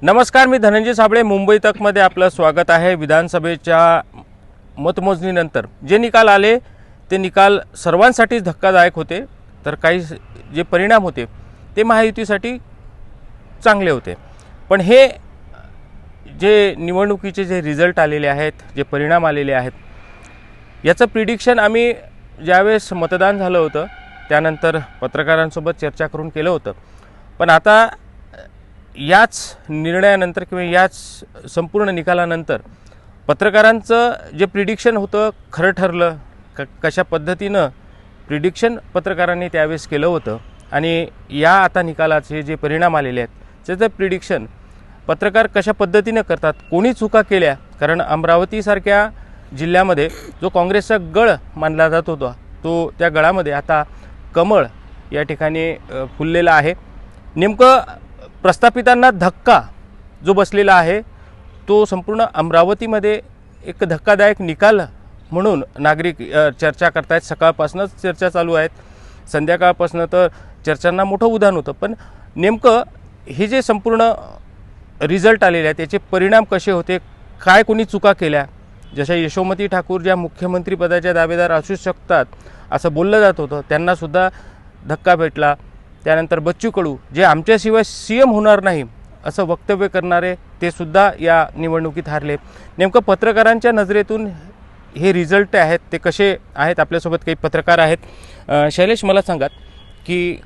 नमस्कार, मी धनंजय साबळे. मुंबई तकमध्ये आपलं स्वागत आहे. विधानसभेच्या मतमोजणीनंतर जे निकाल आले ते निकाल सर्वांसाठीच धक्कादायक होते, तर काही जे परिणाम होते ते महायुतीसाठी चांगले होते. पण हे जे निवडणुकीचे जे रिझल्ट आलेले आहेत, जे परिणाम आलेले आहेत, याचं प्रिडिक्शन आम्ही ज्यावेळेस मतदान झालं होतं त्यानंतर पत्रकारांसोबत चर्चा करून केलं होतं. पण आता याच निर्णयानंतर किंवा याच संपूर्ण निकालानंतर पत्रकारांचं जे प्रिडिक्शन होतं खरं ठरलं. कशा पद्धतीनं प्रिडिक्शन पत्रकारांनी त्यावेळेस केलं होतं आणि या आता निकालाचे जे परिणाम आलेले आहेत त्याचं प्रिडिक्शन पत्रकार कशा पद्धतीनं करतात, कोणी चुका केल्या. कारण अमरावतीसारख्या जिल्ह्यामध्ये जो काँग्रेसचा गळ मानला जात होता तो त्या गळामध्ये आता कमळ या ठिकाणी फुललेला आहे. नेमकं प्रस्थापितांना धक्का जो बसलेला आहे तो संपूर्ण अमरावतीमध्ये एक धक्कादायक निकाल म्हणून नागरिक चर्चा करतायत. सकाळपासूनच चर्चा चालू आहेत, संध्याकाळपासून तर चर्चांना मोठं उधाण होतं. पण नेमकं हे जे संपूर्ण रिझल्ट आलेले आहेत त्याचे परिणाम कसे होते, काय कोणी चुका केल्या, जशा यशोमती ठाकूर ज्या मुख्यमंत्रीपदाच्या दावेदार असू शकतात असं बोललं जात होतं त्यांनासुद्धा धक्का भेटला. त्यानंतर बच्चू कडू जे आमच्याशिवाय CM होणार नाही असं वक्तव्य करणारे ते सुद्धा या निवडणुकीत हारले. नेमकं पत्रकारांच्या नजरेतून हे रिझल्ट आहेत ते कसे आहेत. आपल्यासोबत काही पत्रकार आहेत. शैलेश, मला सांगा की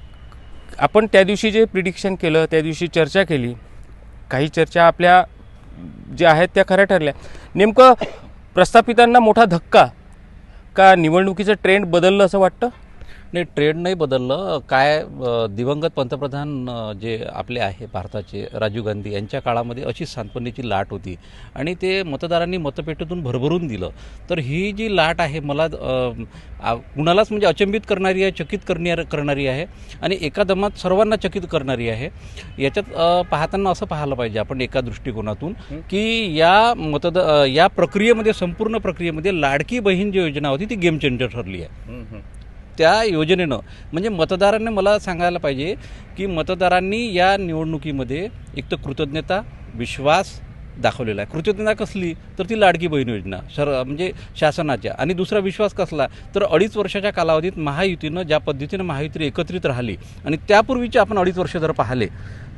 आपण त्या दिवशी जे प्रिडिक्शन केलं त्या दिवशी चर्चा केली, काही चर्चा आपल्या ज्या आहेत त्या खऱ्या ठरल्या. नेमकं प्रस्थापितांना मोठा धक्का का निवडणुकीचं ट्रेंड बदललं असं वाटतं? नाही, ट्रेंड नाही बदललं. काय दिवंगत पंतप्रधान जे आपले आहे भारताचे राजीव गांधी यांच्या काळामध्ये अशी सांत्वनेची लाट होती आणि ते मतदारांनी मतपेटीतून भरभरून दिलं. तर ही जी लाट आहे मला कुणालाच म्हणजे अचंबित करणारी आहे, चकित करणारी आहे आणि एका दमात सर्वांना चकित करणारी आहे. याच्यात पाहताना असं पाहायला पाहिजे आपण एका दृष्टिकोनातून की या प्रक्रियेमध्ये, संपूर्ण प्रक्रियेमध्ये लाडकी बहीण जी योजना होती ती गेम चेंजर ठरली आहे. त्या योजनेनं म्हणजे मतदारांनी, मला सांगायला पाहिजे की मतदारांनी या निवडणुकीमध्ये एक तर कृतज्ञता, विश्वास दाखवलेला आहे. कृतज्ञता कसली तर ती लाडकी बहीण योजना म्हणजे शासनाच्या, आणि दुसरा विश्वास कसला तर 2.5 वर्षाच्या कालावधीत महायुतीनं ज्या पद्धतीनं महायुती एकत्रित राहिली आणि त्यापूर्वीचे आपण 2.5 वर्ष जर पाहिले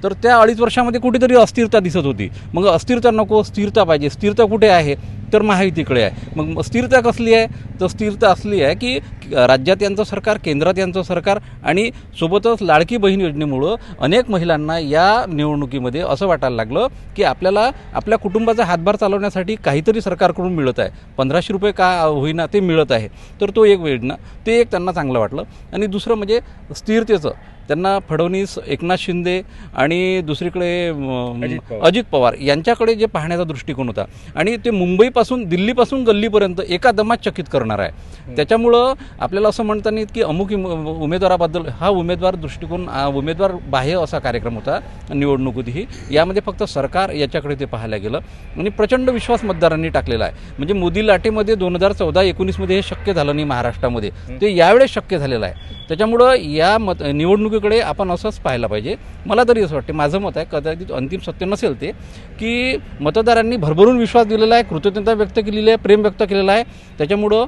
तर त्या 2.5 वर्षामध्ये कुठेतरी अस्थिरता दिसत होती. मग अस्थिरता नको, स्थिरता पाहिजे. स्थिरता कुठे आहे तर महायुतीकडे आहे. मग स्थिरता कसली आहे तर स्थिरता असली आहे की राज्यात यांचं सरकार, केंद्रात यांचं सरकार आणि सोबतच लाडकी बहीण योजनेमुळं अनेक महिलांना या निवडणुकीमध्ये असं वाटायला लागलं की आपल्याला आपल्या कुटुंबाचा हातभार चालवण्यासाठी काहीतरी सरकारकडून मिळत आहे. 1500 रुपये का होईना ते मिळत आहे. तर तो एक योजना, ते एक त्यांना चांगलं वाटलं. आणि दुसरं म्हणजे स्थिरतेचं त्यांना फडणवीस, एकनाथ शिंदे आणि दुसरीकडे अजित पवार यांच्याकडे जे पाहण्याचा दृष्टिकोन होता आणि ते मुंबईपासून दिल्लीपासून गल्लीपर्यंत एका दमात चकित करणार आहे. त्याच्यामुळं आपल्याला असं म्हणता नाही की अमुक उमेदवाराबद्दल हा उमेदवार बाह्य असा कार्यक्रम होता निवडणुकीतही. यामध्ये फक्त सरकार याच्याकडे ते पाहायला गेलं आणि प्रचंड विश्वास मतदारांनी टाकलेला आहे. म्हणजे मोदी लाटेमध्ये 2014-19मध्ये हे शक्य झालं नाही महाराष्ट्रामध्ये, ते यावेळेस शक्य झालेलं आहे. त्याच्यामुळं या निवडणुकीकडे आपण असंच पाहायला पाहिजे. मला तरी असं वाटते, माझं मत आहे, कदाचित अंतिम सत्य नसेल ते, की मतदारांनी भरभरून विश्वास दिलेला आहे, कृतज्ञता व्यक्त केलेली आहे, प्रेम व्यक्त केलेलं आहे. त्याच्यामुळं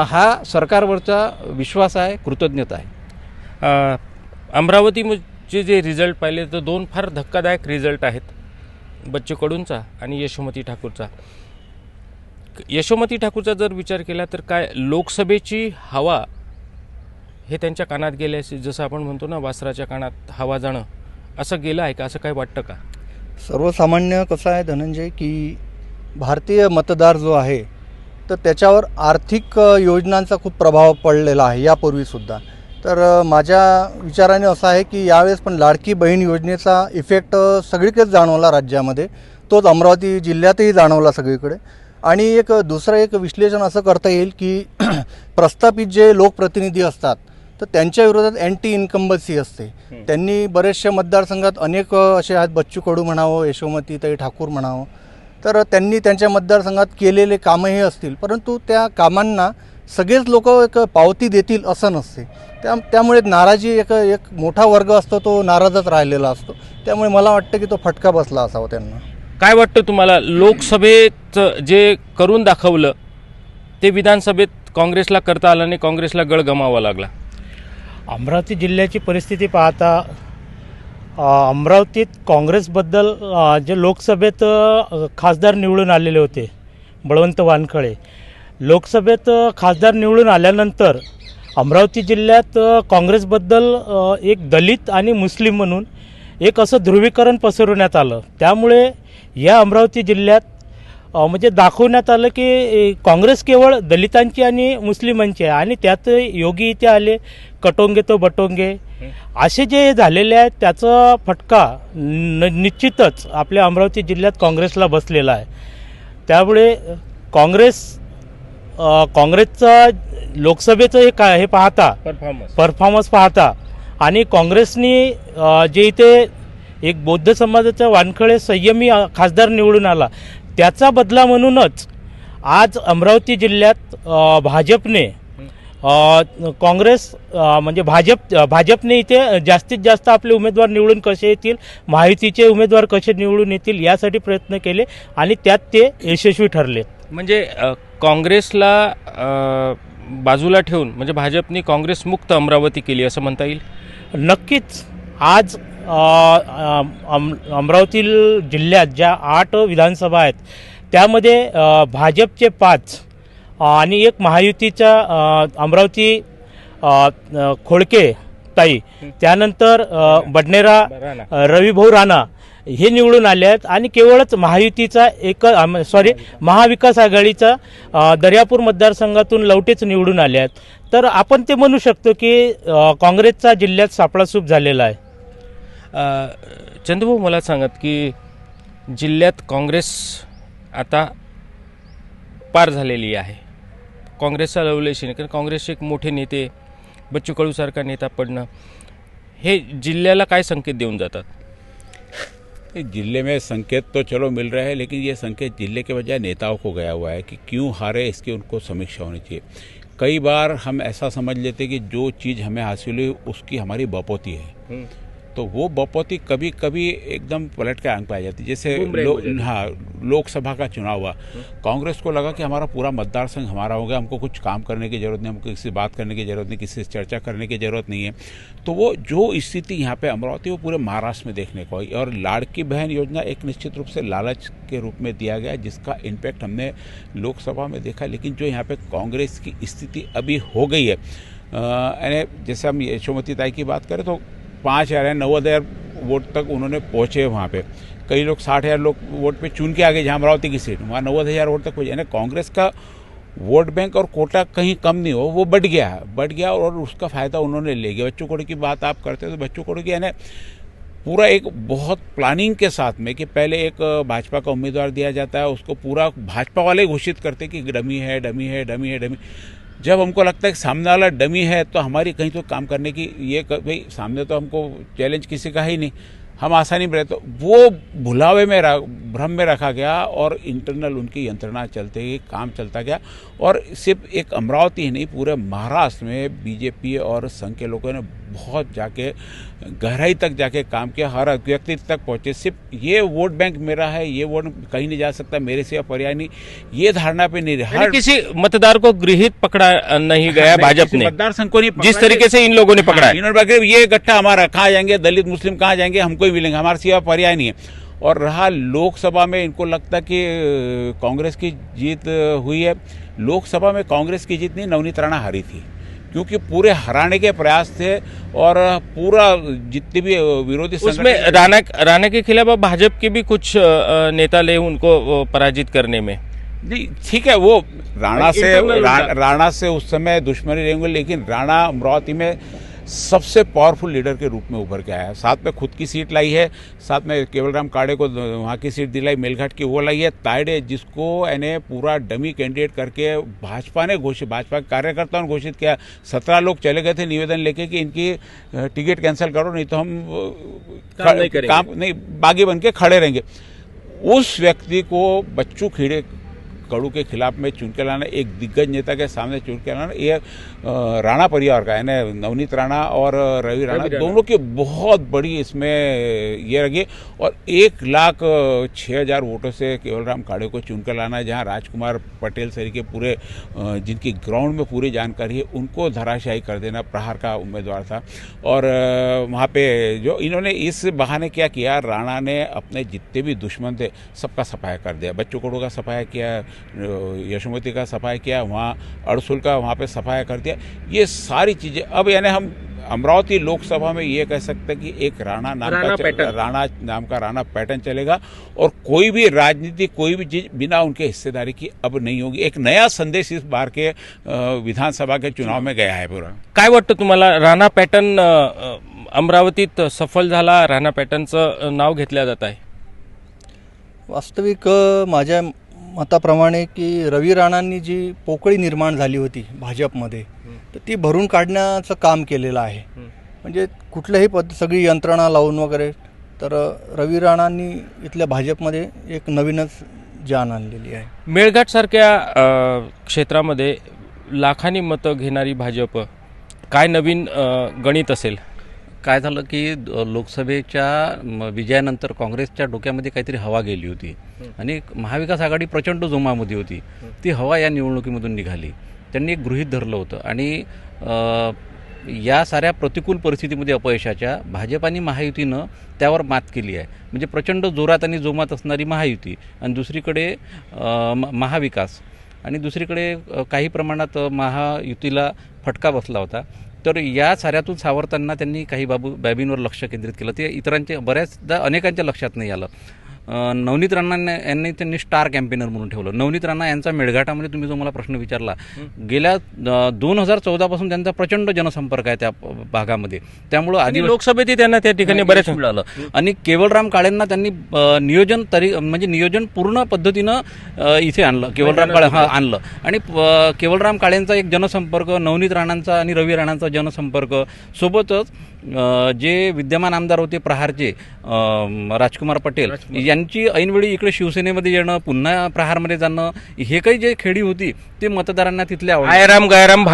हा सरकारवरचा विश्वास आहे, कृतज्ञता आहे. अमरावतीचे जे रिझल्ट पाहिले तर 2 फार धक्कादायक रिझल्ट आहेत, बच्चू कडूंचा आणि यशोमती ठाकूरचा. यशोमती ठाकूरचा जर विचार केला तर काय लोकसभेची हवा हे त्यांच्या कानात गेले, जसं आपण म्हणतो ना वासराच्या कानात हवा जाणं, असं गेलं आहे का, असं काय वाटतं का? सर्वसामान्य कसं आहे धनंजय की भारतीय मतदार जो आहे तर त्याच्यावर आर्थिक योजनांचा खूप प्रभाव पडलेला आहे यापूर्वीसुद्धा. तर माझ्या विचाराने असं आहे की यावेळेस पण लाडकी बहीण योजनेचा इफेक्ट सगळीकडेच जाणवला राज्यामध्ये, तोच अमरावती जिल्ह्यातही जाणवला सगळीकडे. आणि दुसरं एक विश्लेषण असं करता येईल की प्रस्थापित जे लोकप्रतिनिधी असतात तर त्यांच्या विरोधात अँटी इन्कम्बन्सी असते. त्यांनी बरेचशा मतदारसंघात अनेक असे आहेत, बच्चू कडू म्हणावं, यशोमतीताई ठाकूर म्हणावं, तर त्यांनी त्यांच्या मतदारसंघात केलेले कामंही असतील, परंतु त्या कामांना सगळेच लोक एक पावती देतील असं नसते. त्यामुळे नाराजी एक मोठा वर्ग असतो तो नाराजच राहिलेला असतो. त्यामुळे मला वाटतं की तो फटका बसला असावा त्यांना. काय वाटतं तुम्हाला, लोकसभेत जे करून दाखवलं ते विधानसभेत काँग्रेसला करता आलं नाही, काँग्रेसला गड गमावा लागला? अमरावती जिल्ह्याची परिस्थिती पाहता अमरावतीत काँग्रेसबद्दल जे लोकसभेत खासदार निवडून आलेले होते बळवंत वानखळे, लोकसभेत खासदार निवडून आल्यानंतर अमरावती जिल्ह्यात काँग्रेसबद्दल एक दलित आणि मुस्लिम म्हणून एक असं ध्रुवीकरण पसरवण्यात आलं. त्यामुळे या अमरावती जिल्ह्यात म्हणजे दाखवण्यात आलं की काँग्रेस केवळ दलितांची आणि मुस्लिमांची आहे. आणि त्यात योगी इथे आले, कटोंगे तो बटोंगे असे जे झालेले आहेत त्याचा फटका निश्चितच आपल्या अमरावती जिल्ह्यात काँग्रेसला बसलेला आहे. त्यामुळे काँग्रेसचा लोकसभेचं हे पाहता परफॉर्मन्स पाहता आणि काँग्रेसनी जे इथे एक बौद्ध समाजाचा वानखळे संयमी खासदार निवडून आला त्याचा बदला म्हणूनच आज अमरावती जिल्ह्यात भाजपने काँग्रेस म्हणजे भाजपने इथे जास्तीत जास्त आपले उमेदवार निवडून कसे येतील, महायुतीचे उमेदवार कसे निवडून येतील यासाठी प्रयत्न केले आणि त्यात ते यशस्वी ठरले. म्हणजे काँग्रेसला बाजूला ठेवून म्हणजे भाजपने काँग्रेस मुक्त अमरावती केली असं म्हणता येईल? नक्कीच. आज अमरावती जिल्ह्यात ज्या 8 विधानसभा आहेत त्यामध्ये भाजपचे 5 आणि एक महायुतीच्या अमरावती खोडके ताई, त्यानंतर बडनेरा रविभाऊ राणा हे निवडून आले आहेत. आणि केवळच महायुतीचा महाविकास आघाडीचा दर्यापूर मतदारसंघातून लवटेच निवडून आले आहेत. तर आपण ते म्हणू शकतो की काँग्रेसचा जिल्ह्यात सापळासूप झालेला आहे. चंद्रभाऊ, मला सांगत की जिल्ह्यात काँग्रेस आता पार झालेली आहे. काँग्रेसचा लवलेश नाही, कारण काँग्रेसचे एक मोठे नेते बच्चू कडूसारखा नेता पडणं हे जिल्ह्याला काय संकेत देऊन जातात? जिले में संकेत तो चलो मिल रहा है, लेकिन ये संकेत जिले के बजाय नेताओं को गया हुआ है कि क्यों हारे इसकी उनको समीक्षा होनी चाहिए. कई बार हम ऐसा समझ लेते कि जो चीज़ हमें हासिल हुई उसकी हमारी बपौती है, तो वो बपौती कभी कभी एकदम पलट के आंग पे आ जाती है. जैसे लोकसभा का चुनाव हुआ, कांग्रेस को लगा कि हमारा पूरा मतदार संघ हमारा हो गया, हमको कुछ काम करने की ज़रूरत नहीं, हमको किसी से बात करने की ज़रूरत नहीं, किसी से चर्चा करने की ज़रूरत नहीं है. तो वो जो स्थिति यहाँ पे अमरावती वो पूरे महाराष्ट्र में देखने को आई. और लाड़की बहन योजना एक निश्चित रूप से लालच के रूप में दिया गया, जिसका इम्पैक्ट हमने लोकसभा में देखा. लेकिन जो यहाँ पे कांग्रेस की स्थिति अभी हो गई है, यानी जैसे हम यशोमती ताई की बात करें तो 5,000 या 9,000 वोट तक उन्होंने पहुँचे. वहाँ पे कई लोग 60,000 लोग वोट पे चुन के आगे, जहाँ अमरावती की सीट वहाँ 90,000 वोट तक पहुँचे. यानी कांग्रेस का वोट बैंक और कोटा कहीं कम नहीं हो, वो बढ़ गया और उसका फ़ायदा उन्होंने ले गया. बच्चू कडू की बात आप करते हो तो बच्चू कडू की यानी पूरा एक बहुत प्लानिंग के साथ में कि पहले एक भाजपा का उम्मीदवार दिया जाता है, उसको पूरा भाजपा वाले घोषित करते कि डमी है. जब हमको लगता है कि सामने वाला डमी है तो हमारी कहीं तो काम करने की ये भाई सामने तो हमको चैलेंज किसी का ही नहीं, हम आसानी में रहते, वो भुलावे में भ्रम में रखा गया और इंटरनल उनकी यंत्रणा चलते गई, काम चलता गया. और सिर्फ एक अमरावती ही नहीं, पूरे महाराष्ट्र में बीजेपी और संघ के लोगों ने बहुत जाके गहराई तक जाके काम किया, हर व्यक्ति तक पहुँचे. सिर्फ ये वोट बैंक मेरा है, ये वोट कहीं नहीं जा सकता, मेरे सिवा पर्याय नहीं, ये धारणा पे नहीं रहा. किसी मतदार को गृहित पकड़ा नहीं गया भाजपा ने, मतदार संघ को नहीं जिस तरीके से इन लोगों ने पकड़ा है. इन्होंने ये गट्ठा हमारा, कहाँ जाएंगे दलित मुस्लिम, कहाँ जाएंगे, हमको ही मिलेंगे, हमारे सिवा पर्याय नहीं है. और रहा लोकसभा में, इनको लगता कि कांग्रेस की जीत हुई है. लोकसभा में कांग्रेस की जीत नहीं, नवनीत राणा हारी थी, क्योंकि पूरे हराने के प्रयास थे और पूरा जितने भी विरोधी उसमें राणा के खिलाफ भाजपा के भी कुछ नेता ले उनको पराजित करने में. नहीं ठीक है, वो राणा से उस समय दुश्मनी रहेंगे, लेकिन राणा अमरावती में सबसे पावरफुल लीडर के रूप में उभर के आया. साथ में खुद की सीट लाई है, साथ में केवलराम काड़े को वहाँ की सीट दिलाई, मेलघाट की वो लाई है. तायडे जिसको यानी पूरा डमी कैंडिडेट करके भाजपा के कार्यकर्ताओं ने घोषित किया. 17 लोग चले गए थे निवेदन लेके कि इनकी टिकट कैंसिल करो, नहीं तो हम काम नहीं बागी बन के खड़े रहेंगे. उस व्यक्ति को बच्चू कड़ू के खिलाफ में चुन के लाना, एक दिग्गज नेता के सामने चुन के लाना, ये राणा परिवार का यानी नवनीत राणा और रवि राणा दोनों की बहुत बड़ी इसमें ये रही। और 1,06,000 वोटों से केवलराम काड़े को चुन कर लाना है, जहाँ राजकुमार पटेल सरी के पूरे जिनकी ग्राउंड में पूरी जानकारी है उनको धराशायी कर देना प्रहार का उम्मीदवार था। और वहाँ पे जो इन्होंने इस बहाने क्या किया, राणा ने अपने जितने भी दुश्मन थे सबका सफाया कर दिया। बच्चू कडू का सफाया किया, यशोमती का सफाया किया, वहाँ अड़सुल का वहाँ पे सफाया कर दिया। ये सारी चीज़ें अब यानी हम अमरावती लोकसभा में ये कह सकते हैं कि एक राणा नाम का राणा पैटर्न चलेगा और कोई भी राजनीति कोई भी चीज़ बिना उनके हिस्सेदारी की अब नहीं होगी। एक नया संदेश इस बार के विधानसभा के चुनाव में गया है पूरा। काय वाटतं तुम्हाला, राणा पॅटर्न अमरावतीत सफल झाला, राणा पॅटर्नचं नाव घेतलं जात आहे? वास्तविक माझ्या मताप्रमाणे की रवी राणांनी जी पोकळी निर्माण झाली होती भाजपमध्ये, तर ती भरून काढण्याचं काम केलेलं आहे. म्हणजे कुठल्याही सगळी यंत्रणा लावून वगैरे, तर रवी राणांनी इथल्या भाजपमध्ये एक नवीनच जान आणलेली आहे. मेळघाटसारख्या क्षेत्रामध्ये लाखांनी मतं घेणारी भाजप, काय नवीन गणित असेल? काय झालं की लोकसभेच्या विजयानंतर काँग्रेसच्या डोक्यामध्ये काहीतरी हवा गेली होती आणि महाविकास आघाडी प्रचंड जोमामध्ये होती. ती हवा या निवडणुकीमधून निघाली. त्यांनी एक गृहीत धरलं होतं आणि या साऱ्या प्रतिकूल परिस्थितीमध्ये अपयशाच्या भाजप आणि महायुतीनं त्यावर मात केली आहे. म्हणजे प्रचंड जोरात आणि जोमात असणारी महायुती आणि दुसरीकडे महाविकास आणि दुसरीकडे काही प्रमाणात महायुतीला फटका बसला होता. तर या साऱ्यातून सावरताना त्यांनी काही बाबींवर लक्ष केंद्रित केलं. ते इतरांच्या बऱ्याचदा अनेकांच्या लक्षात नाही आलं. नवनीत राणा यांनी त्यांनी स्टार कॅम्पेनर म्हणून ठेवलं. नवनीत राणा यांचा मेळघाटामध्ये तुम्ही जो मला प्रश्न विचारला, गेल्या 2014 पासून त्यांचा प्रचंड जनसंपर्क आहे त्या भागामध्ये. त्यामुळं आधी लोकसभेत त्यांना त्या ठिकाणी बरेच मिळालं. आणि केवलराम काळेंना त्यांनी नियोजन पूर्ण पद्धतीनं इथे आणलं, केवलराम काळे आणलं. आणि केवलराम काळेंचा एक जनसंपर्क, नवनीत राणांचा आणि रवी राणांचा जनसंपर्क, सोबतच जे विद्यमान आमदार होते प्रहारचे राजकुमार पटेल यांची ऐनवेळी इकडे शिवसेनेमध्ये येणं, पुन्हा प्रहारमध्ये जाणं, हे काही जे खेळी होती ते मतदारांना तिथल्या आयराम गायराम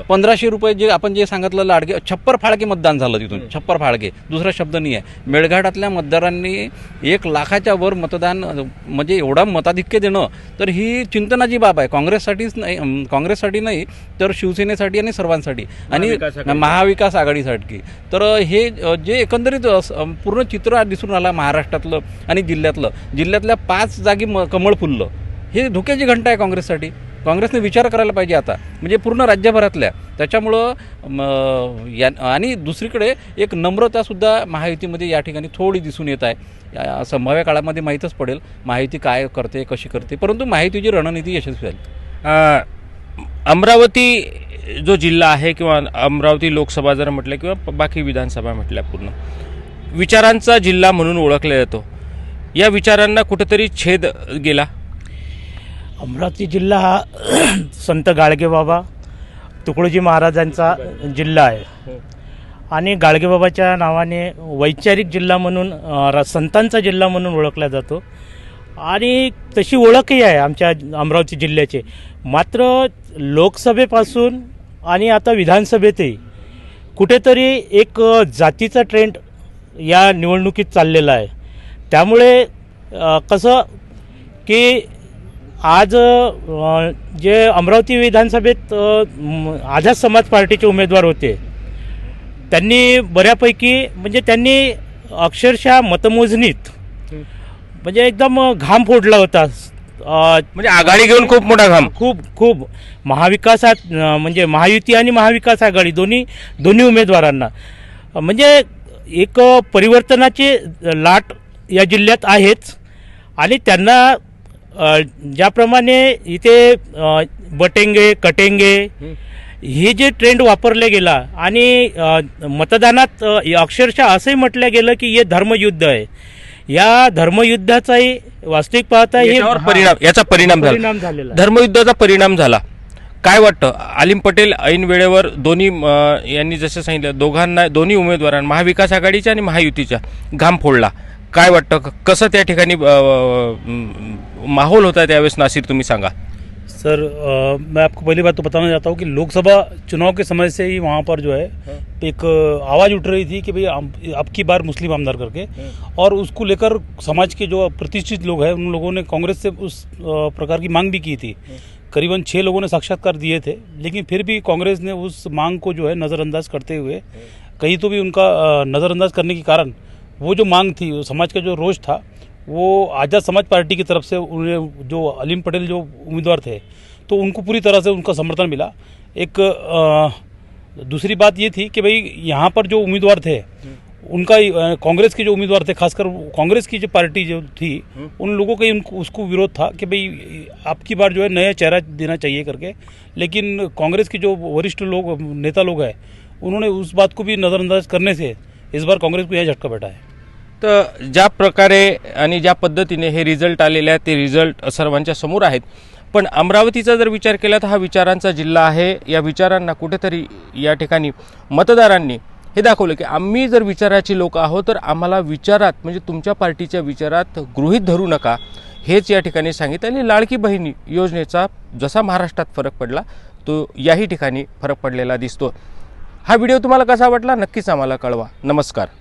1500 रुपये जे आपण जे सांगितलं लाडके, छप्पर फाळके मतदान झालं तिथून. छप्पर फाळके, दुसरा शब्द नाही आहे. मेळघाटातल्या मतदारांनी 1 लाखाच्या वर मतदान, म्हणजे एवढा मताधिक्य देणं, तर ही चिंतनाची बाब आहे. काँग्रेससाठी नाही तर शिवसेनेसाठी आणि सर्वांसाठी आणि महाविकास आघाडीसाठी. तर हे जे एकंदरीत पूर्ण चित्र दिसून आलं महाराष्ट्रातलं आणि जिल्ह्यातल्या 5 जागी कमळ फुललं. हे धोक्याची घंटा आहे काँग्रेससाठी. काँग्रेसने विचार करायला पाहिजे आता, म्हणजे पूर्ण राज्यभरातल्या. त्याच्यामुळं आणि दुसरीकडे एक नम्रतासुद्धा महायुतीमध्ये या ठिकाणी थोडी दिसून येत आहे. संभाव्य काळामध्ये माहीतच पडेल महायुती काय करते, कशी करते, परंतु महायुतीची रणनीती यशस्वी झाली. अमरावती जो जिल्हा आहे किंवा अमरावती लोकसभा जर म्हटलं किंवा बाकी विधानसभा म्हटल्या, पूर्ण विचारांचा जिल्हा म्हणून ओळखला जातो. या विचारांना कुठेतरी छेद गेला. अमरावती जिल्हा हा संत गाडगेबाबा तुकडोजी महाराजांचा जिल्हा आहे आणि गाडगेबाबाच्या नावाने वैचारिक जिल्हा म्हणून, संतांचा जिल्हा म्हणून ओळखला जातो आणि तशी ओळखही आहे आमच्या अमरावती जिल्ह्याची. मात्र लोकसभेपासून आणि आता विधानसभेतही कुठेतरी एक जातीचा ट्रेंड या निवडणुकीत चाललेला आहे. त्यामुळे कसं की आज जे अमरावती विधानसभेत आझाद समाज पार्टीचे उमेदवार होते, त्यांनी बऱ्यापैकी, म्हणजे त्यांनी अक्षरशः मतमोजणीत म्हणजे एकदम घाम फोडला होता. म्हणजे आघाडी घेऊन खूप मोठा घाम, खूप महाविकासात, म्हणजे महायुती आणि महाविकास आघाडी दोन्ही उमेदवारांना म्हणजे एक परिवर्तनाची लाट या जिल्ह्यात आहेच. आणि त्यांना ज्याप्रमाणे इथे बटेंगे कटेंगे हे जे ट्रेंड वापरले गेला आणि मतदानात अक्षरशः असंही म्हटलं गेलं की हे धर्मयुद्ध आहे. या धर्मयुद्धाचाही वास्तविक पाहता याचा परिणाम झालेला, धर्मयुद्धाचा परिणाम झाला. काय वाटतं, आलिम पटेल ऐन वेळेवर दोन्ही यांनी जसं सांगितलं दोन्ही उमेदवारांना, महाविकास आघाडीच्या आणि महायुतीच्या घाम फोडला. काय वाटतं कसं त्या ठिकाणी माहोल होता त्यावेळेस नासिर, तुम्ही सांगा. सर मैं आपको पहली बात तो बताना चाहता हूँ कि लोकसभा चुनाव के समय से ही वहाँ पर जो है एक आवाज़ उठ रही थी कि भाई अब की बार मुस्लिम आमदार करके, और उसको लेकर समाज के जो प्रतिष्ठित लोग हैं उन लोगों ने कांग्रेस से उस प्रकार की मांग भी की थी. करीबन 6 लोगों ने साक्षात्कार दिए थे, लेकिन फिर भी कांग्रेस ने उस मांग को जो है नज़रअंदाज करते हुए, कहीं तो भी उनका नज़रअंदाज करने के कारण वो जो मांग थी, समाज का जो रोष था, वो आज़ाद समाज पार्टी की तरफ से उन्हें जो अलीम पटेल जो उम्मीदवार थे तो उनको पूरी तरह से उनका समर्थन मिला. एक दूसरी बात ये थी कि भाई यहाँ पर जो उम्मीदवार थे उनका कांग्रेस के जो उम्मीदवार थे, खासकर कांग्रेस की जो पार्टी जो थी उन लोगों का ही उसको विरोध था कि भाई आपकी बार जो है नया चेहरा देना चाहिए करके. लेकिन कांग्रेस के जो वरिष्ठ लोग नेता लोग हैं उन्होंने उस बात को भी नज़रअंदाज करने से इस बार काँग्रेस को यह झटका बैठा है. तर ज्या प्रकारे आणि ज्या पद्धतीने हे रिझल्ट आलेले आहेत ते रिझल्ट सर्वांच्या समोर आहेत, पण अमरावतीचा जर विचार केला तर हा विचारांचा जिल्हा आहे. या विचारांना कुठेतरी या ठिकाणी मतदारांनी हे दाखवलं की आम्ही जर विचाराची लोक आहोत तर आम्हाला विचारात म्हणजे तुमच्या पार्टीच्या विचारात गृहीत धरू नका, हेच या ठिकाणी सांगितलं. आणि लाडकी बहिणी योजनेचा जसा महाराष्ट्रात फरक पडला तो याही ठिकाणी फरक पडलेला दिसतो. हा व्हिडिओ तुम्हाला कसा वाटला नक्कीच आम्हाला कळवा. नमस्कार.